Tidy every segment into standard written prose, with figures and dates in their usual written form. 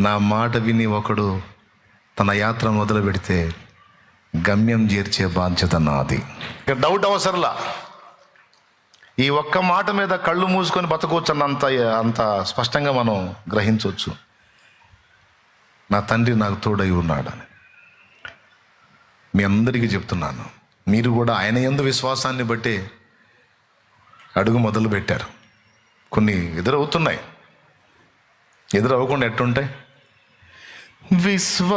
నా మాట విని ఒకడు తన యాత్ర మొదలు పెడితే గమ్యం చేర్చే బాధ్యత నాది. ఇక డౌట్ అవసరంలా. ఈ ఒక్క మాట మీద కళ్ళు మూసుకొని బతకవచ్చు అంత స్పష్టంగా మనం గ్రహించవచ్చు. నా తండ్రి నాకు తోడై ఉన్నాడని. మీ అందరికీ చెప్తున్నాను, మీరు కూడా ఆయన యందు విశ్వాసాన్ని బట్టి అడుగు మొదలు పెట్టారు. కొన్ని ఎదురవుతున్నాయి, ఎదురవ్వకుండా ఎట్టుంటాయి? విశ్వాసనావసాగుచు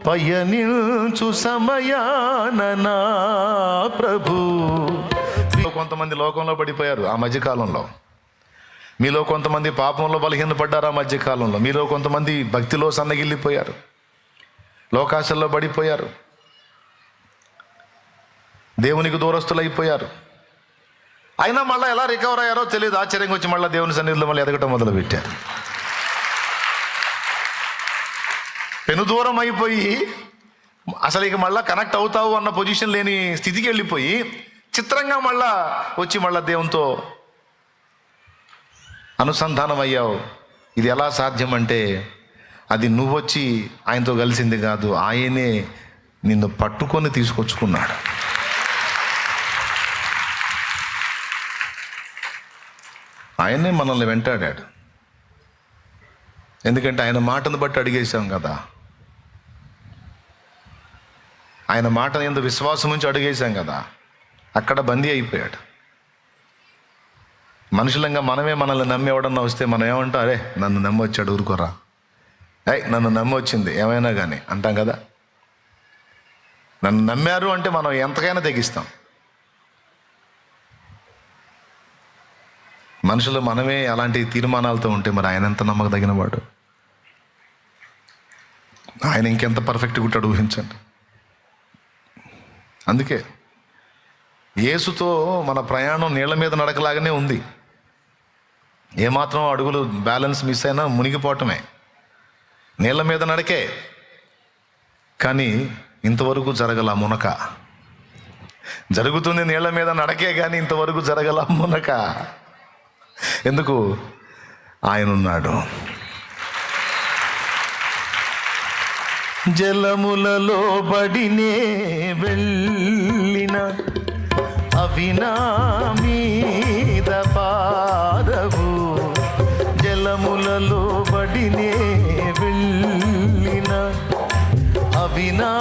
పయనించు సమయాన నా ప్రభు. కొంతమంది లోకంలో పడిపోయారు ఆ మధ్యకాలంలో. మీలో కొంతమంది పాపంలో బలహీనపడ్డారు ఆ మధ్యకాలంలో. మీలో కొంతమంది భక్తిలో సన్నగిల్లిపోయారు, లోకాశల్లో పడిపోయారు, దేవునికి దూరస్తులైపోయారు. అయినా మళ్ళీ ఎలా రికవర్ అయ్యారో తెలియదు. ఆశ్చర్యంగా వచ్చి మళ్ళీ దేవుని సన్నిధిలో మళ్ళీ ఎదగటం మొదలుపెట్టారు. పెను దూరం అయిపోయి అసలు ఇక మళ్ళీ కనెక్ట్ అవుతావు అన్న పొజిషన్ లేని స్థితికి వెళ్ళిపోయి చిత్రంగా మళ్ళా వచ్చి మళ్ళీ దేవునితో అనుసంధానం అయ్యావు. ఇది ఎలా సాధ్యం అంటే అది నువ్వొచ్చి ఆయనతో కలిసింది కాదు, ఆయనే నిన్ను పట్టుకొని తీసుకొచ్చుకున్నాడు. ఆయనే మనల్ని వెంటాడాడు. ఎందుకంటే ఆయన మాటను బట్టి అడిగేశాం కదా. ఆయన మాట యందు విశ్వాసం నుంచి అడిగేశాం కదా. అక్కడ బందీ అయిపోయాడు. మనుషులంగా మనమే మనల్ని నమ్మి ఎవడన్నా వస్తే మనం ఏమంటాం? అరే నన్ను నమ్మి వచ్చాడు, ఊరుకోరా, నన్ను నమ్మి వచ్చింది ఏమైనా కానీ అంటాం కదా. నన్ను నమ్మారు అంటే మనం ఎంతకైనా తెగిస్తాం. మనుషులు మనమే అలాంటి తీర్మానాలతో ఉంటే మరి ఆయన ఎంత నమ్మకదగిన వాడు, ఆయన ఇంకెంత పర్ఫెక్ట్గా ఉంటాడు ఊహించండి. అందుకే యేసుతో మన ప్రయాణం నీళ్ళ మీద నడకలాగానే ఉంది. ఏమాత్రం అడుగులు బ్యాలెన్స్ మిస్ అయినా మునిగిపోవటమే. నీళ్ళ మీద నడకే, కానీ ఇంతవరకు జరగల మునక. జరుగుతుంది నీళ్ళ మీద నడకే, కానీ ఇంతవరకు జరగల మునక. ఎందుకు? ఆయన ఉన్నాడు. జలములలో బడినే వెళ్ళిన అవి నా మీద పారవు. జలములలో బడినే వెళ్ళిన అవి నా